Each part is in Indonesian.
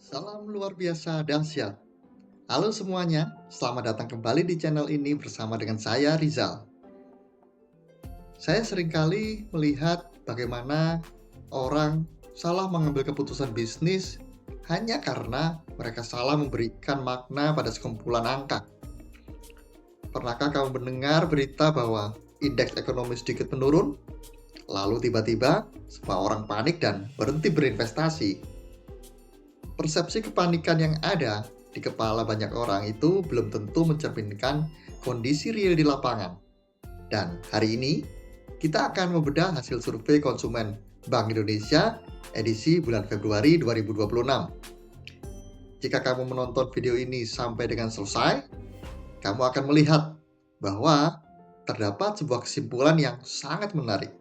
Salam luar biasa dahsyat. Halo semuanya, selamat datang kembali di channel ini bersama dengan saya Rizal. Saya seringkali melihat bagaimana orang salah mengambil keputusan bisnis hanya karena mereka salah memberikan makna pada sekumpulan angka. Pernahkah kamu mendengar berita bahwa indeks ekonomi sedikit menurun? Lalu tiba-tiba semua orang panik dan berhenti berinvestasi. Persepsi kepanikan yang ada di kepala banyak orang itu belum tentu mencerminkan kondisi real di lapangan. Dan hari ini, kita akan membedah hasil survei konsumen Bank Indonesia edisi bulan Februari 2026. Jika kamu menonton video ini sampai dengan selesai, kamu akan melihat bahwa terdapat sebuah kesimpulan yang sangat menarik.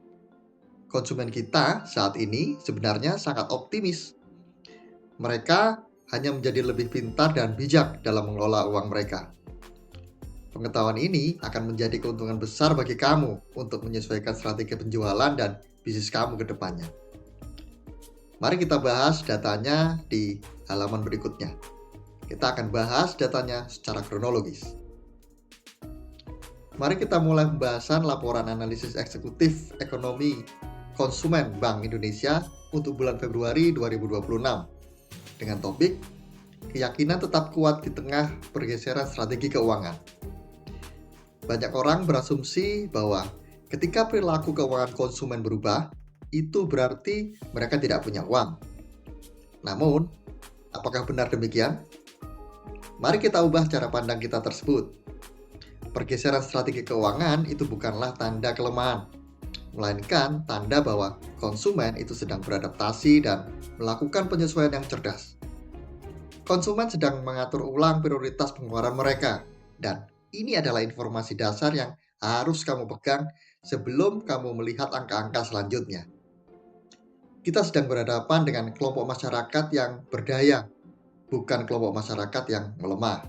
Konsumen kita saat ini sebenarnya sangat optimis. Mereka hanya menjadi lebih pintar dan bijak dalam mengelola uang mereka. Pengetahuan ini akan menjadi keuntungan besar bagi kamu untuk menyesuaikan strategi penjualan dan bisnis kamu ke depannya. Mari kita bahas datanya di halaman berikutnya. Kita akan bahas datanya secara kronologis. Mari kita mulai pembahasan laporan analisis eksekutif ekonomi konsumen Bank Indonesia untuk bulan Februari 2026 dengan topik keyakinan tetap kuat di tengah pergeseran strategi keuangan. Banyak orang berasumsi bahwa ketika perilaku keuangan konsumen berubah, itu berarti mereka tidak punya uang. Namun, apakah benar demikian? Mari kita ubah cara pandang kita tersebut. Pergeseran strategi keuangan itu bukanlah tanda kelemahan, melainkan tanda bahwa konsumen itu sedang beradaptasi dan melakukan penyesuaian yang cerdas. Konsumen sedang mengatur ulang prioritas pengeluaran mereka, dan ini adalah informasi dasar yang harus kamu pegang sebelum kamu melihat angka-angka selanjutnya. Kita sedang berhadapan dengan kelompok masyarakat yang berdaya, bukan kelompok masyarakat yang melemah.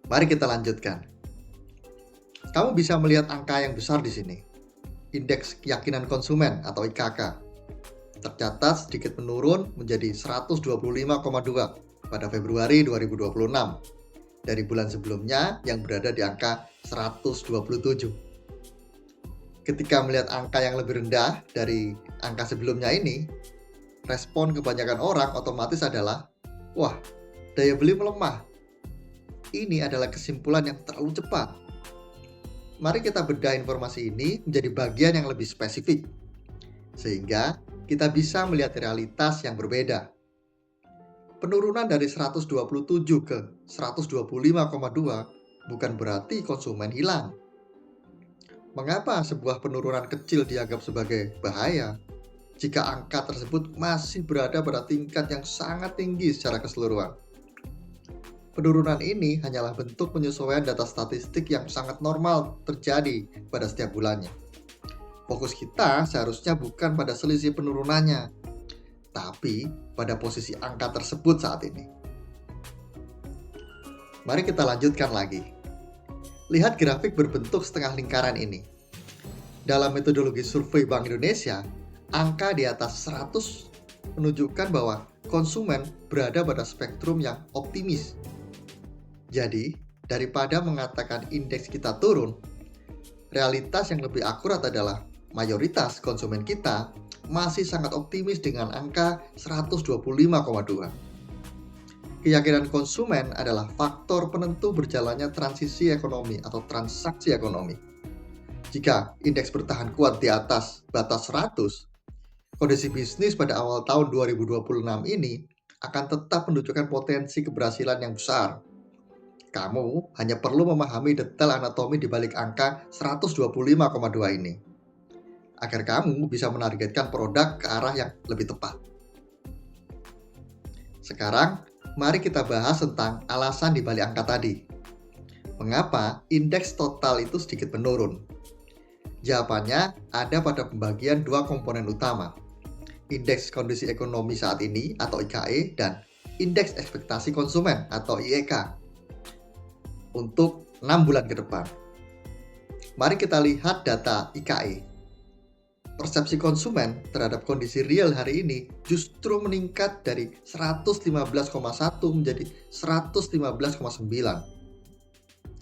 Mari kita lanjutkan. Kamu bisa melihat angka yang besar di sini. Indeks keyakinan konsumen atau IKK tercatat sedikit menurun menjadi 125,2 pada Februari 2026 dari bulan sebelumnya yang berada di angka 127. Ketika melihat angka yang lebih rendah dari angka sebelumnya ini, respon kebanyakan orang otomatis adalah, wah, daya beli melemah. Ini adalah kesimpulan yang terlalu cepat. Mari kita bedah informasi ini menjadi bagian yang lebih spesifik, sehingga kita bisa melihat realitas yang berbeda. Penurunan dari 127 ke 125,2 bukan berarti konsumen hilang. Mengapa sebuah penurunan kecil dianggap sebagai bahaya jika angka tersebut masih berada pada tingkat yang sangat tinggi secara keseluruhan? Penurunan ini hanyalah bentuk penyesuaian data statistik yang sangat normal terjadi pada setiap bulannya. Fokus kita seharusnya bukan pada selisih penurunannya, tapi pada posisi angka tersebut saat ini. Mari kita lanjutkan lagi. Lihat grafik berbentuk setengah lingkaran ini. Dalam metodologi survei Bank Indonesia, angka di atas 100 menunjukkan bahwa konsumen berada pada spektrum yang optimis. Jadi, daripada mengatakan indeks kita turun, realitas yang lebih akurat adalah mayoritas konsumen kita masih sangat optimis dengan angka 125,2. Keyakinan konsumen adalah faktor penentu berjalannya transisi ekonomi atau transaksi ekonomi. Jika indeks bertahan kuat di atas batas 100, kondisi bisnis pada awal tahun 2026 ini akan tetap menunjukkan potensi keberhasilan yang besar. Kamu hanya perlu memahami detail anatomi di balik angka 125,2 ini, agar kamu bisa menargetkan produk ke arah yang lebih tepat. Sekarang, mari kita bahas tentang alasan di balik angka tadi. Mengapa indeks total itu sedikit menurun? Jawabannya ada pada pembagian dua komponen utama, indeks kondisi ekonomi saat ini atau IKE dan indeks ekspektasi konsumen atau IEK untuk 6 bulan ke depan. Mari kita lihat data IKE. Persepsi konsumen terhadap kondisi real hari ini justru meningkat dari 115,1 menjadi 115,9.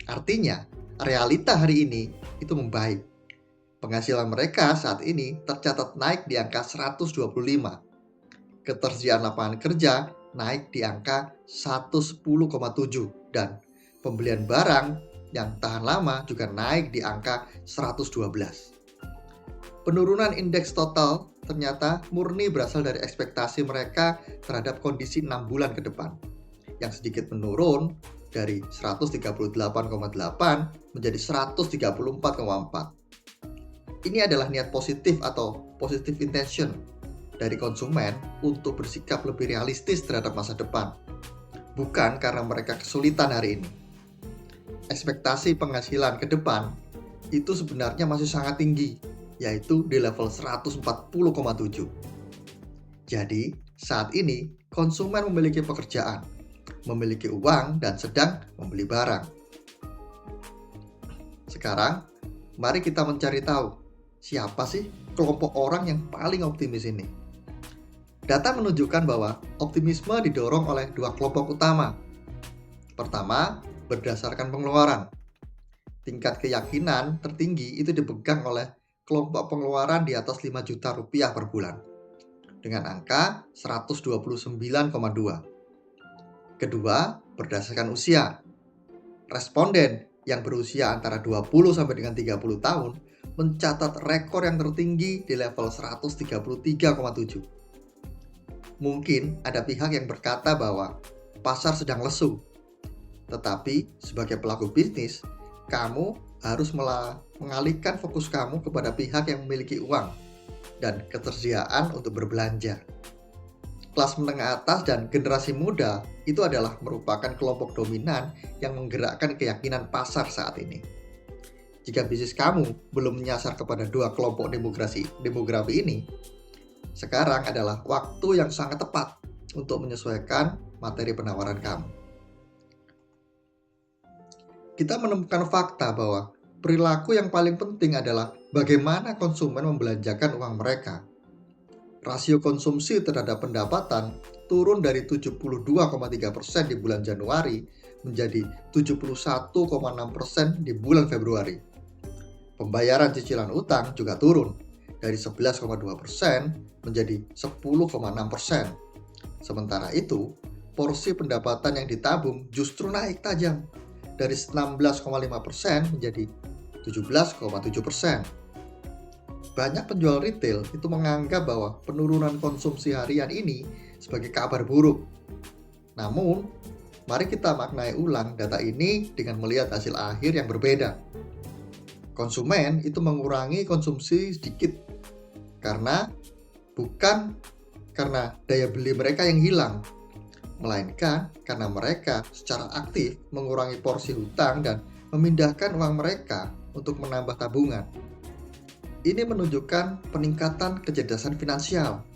Artinya, realita hari ini itu membaik. Penghasilan mereka saat ini tercatat naik di angka 125. Ketersediaan lapangan kerja naik di angka 110,7 dan pembelian barang yang tahan lama juga naik di angka 112. Penurunan indeks total ternyata murni berasal dari ekspektasi mereka terhadap kondisi 6 bulan ke depan, yang sedikit menurun dari 138,8 menjadi 134,4. Ini adalah niat positif atau positive intention dari konsumen untuk bersikap lebih realistis terhadap masa depan, bukan karena mereka kesulitan hari ini. Ekspektasi penghasilan ke depan itu sebenarnya masih sangat tinggi, yaitu di level 140,7. Jadi, saat ini konsumen memiliki pekerjaan, memiliki uang, dan sedang membeli barang. Sekarang, mari kita mencari tahu, siapa sih kelompok orang yang paling optimis ini? Data menunjukkan bahwa optimisme didorong oleh dua kelompok utama. Pertama, berdasarkan pengeluaran. Tingkat keyakinan tertinggi itu dipegang oleh kelompok pengeluaran di atas 5 juta rupiah per bulan dengan angka 129,2. Kedua, berdasarkan usia. Responden yang berusia antara 20 sampai dengan 30 tahun mencatat rekor yang tertinggi di level 133,7. Mungkin ada pihak yang berkata bahwa pasar sedang lesu. Tetapi sebagai pelaku bisnis, kamu harus mengalihkan fokus kamu kepada pihak yang memiliki uang dan ketersediaan untuk berbelanja. Kelas menengah atas dan generasi muda itu adalah merupakan kelompok dominan yang menggerakkan keyakinan pasar saat ini. Jika bisnis kamu belum menyasar kepada dua kelompok demografi ini, sekarang adalah waktu yang sangat tepat untuk menyesuaikan materi penawaran kamu. Kita menemukan fakta bahwa perilaku yang paling penting adalah bagaimana konsumen membelanjakan uang mereka. Rasio konsumsi terhadap pendapatan turun dari 72,3% di bulan Januari menjadi 71,6% di bulan Februari. Pembayaran cicilan utang juga turun dari 11,2% menjadi 10,6%. Sementara itu, porsi pendapatan yang ditabung justru naik tajam dari 16,5% menjadi 17,7%. Banyak penjual retail itu menganggap bahwa penurunan konsumsi harian ini sebagai kabar buruk. Namun, mari kita maknai ulang data ini dengan melihat hasil akhir yang berbeda. Konsumen itu mengurangi konsumsi sedikit bukan karena daya beli mereka yang hilang, melainkan karena mereka secara aktif mengurangi porsi hutang dan memindahkan uang mereka untuk menambah tabungan. Ini menunjukkan peningkatan kecerdasan finansial.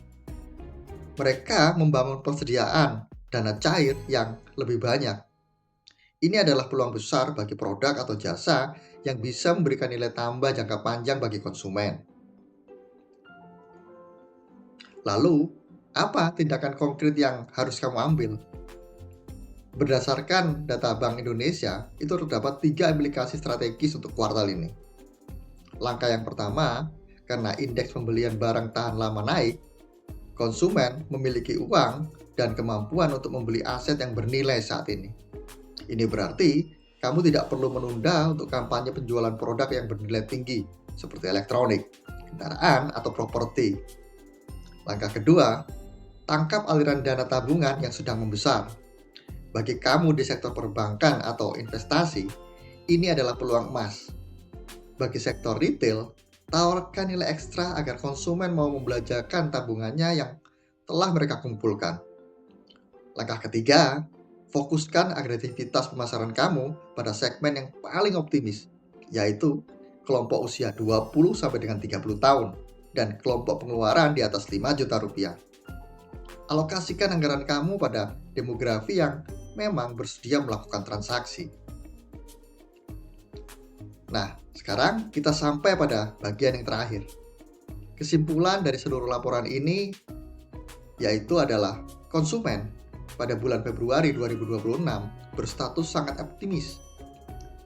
Mereka membangun persediaan dana cair yang lebih banyak. Ini adalah peluang besar bagi produk atau jasa yang bisa memberikan nilai tambah jangka panjang bagi konsumen. Lalu, apa tindakan konkret yang harus kamu ambil? Berdasarkan data Bank Indonesia, itu terdapat 3 implikasi strategis untuk kuartal ini. Langkah yang pertama, karena indeks pembelian barang tahan lama naik, konsumen memiliki uang dan kemampuan untuk membeli aset yang bernilai saat ini. Ini berarti kamu tidak perlu menunda untuk kampanye penjualan produk yang bernilai tinggi, seperti elektronik, kendaraan, atau properti. Langkah kedua, tangkap aliran dana tabungan yang sedang membesar. Bagi kamu di sektor perbankan atau investasi, ini adalah peluang emas. Bagi sektor retail, tawarkan nilai ekstra agar konsumen mau membelanjakan tabungannya yang telah mereka kumpulkan. Langkah ketiga, fokuskan agresivitas pemasaran kamu pada segmen yang paling optimis, yaitu kelompok usia 20 sampai dengan 30 tahun dan kelompok pengeluaran di atas 5 juta rupiah. Alokasikan anggaran kamu pada demografi yang memang bersedia melakukan transaksi. Nah, sekarang kita sampai pada bagian yang terakhir. Kesimpulan dari seluruh laporan ini yaitu adalah konsumen pada bulan Februari 2026 berstatus sangat optimis.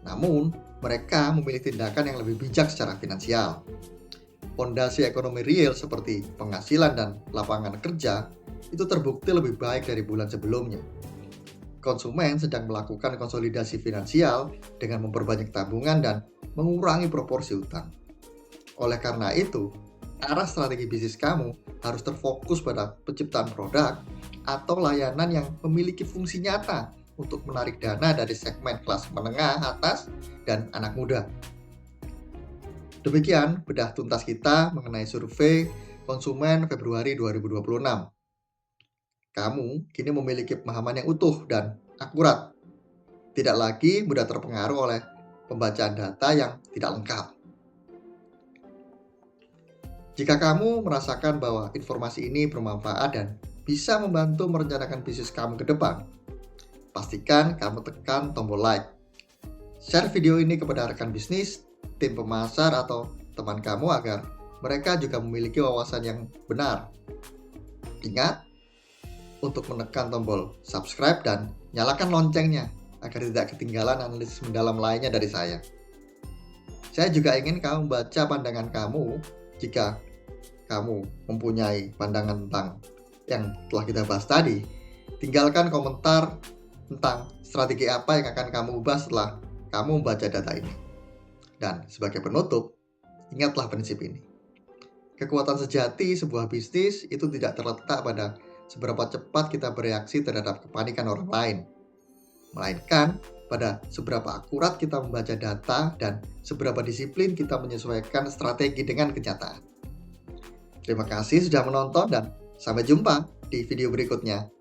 Namun, mereka memilih tindakan yang lebih bijak secara finansial. Fondasi ekonomi real seperti penghasilan dan lapangan kerja itu terbukti lebih baik dari bulan sebelumnya. Konsumen sedang melakukan konsolidasi finansial dengan memperbanyak tabungan dan mengurangi proporsi utang. Oleh karena itu, arah strategi bisnis kamu harus terfokus pada penciptaan produk atau layanan yang memiliki fungsi nyata untuk menarik dana dari segmen kelas menengah atas dan anak muda. Demikian bedah tuntas kita mengenai survei konsumen Februari 2026. Kamu kini memiliki pemahaman yang utuh dan akurat, tidak lagi mudah terpengaruh oleh pembacaan data yang tidak lengkap. Jika kamu merasakan bahwa informasi ini bermanfaat dan bisa membantu merencanakan bisnis kamu ke depan, pastikan kamu tekan tombol like. Share video ini kepada rekan bisnis, tim pemasar, atau teman kamu agar mereka juga memiliki wawasan yang benar. Ingat untuk menekan tombol subscribe dan nyalakan loncengnya agar tidak ketinggalan analisis mendalam lainnya dari saya. Saya juga ingin kamu membaca pandangan kamu jika kamu mempunyai pandangan tentang yang telah kita bahas tadi. Tinggalkan komentar tentang strategi apa yang akan kamu ubah setelah kamu membaca data ini. Dan sebagai penutup, ingatlah prinsip ini. Kekuatan sejati sebuah bisnis itu tidak terletak pada seberapa cepat kita bereaksi terhadap kepanikan orang lain, melainkan pada seberapa akurat kita membaca data dan seberapa disiplin kita menyesuaikan strategi dengan kenyataan. Terima kasih sudah menonton dan sampai jumpa di video berikutnya.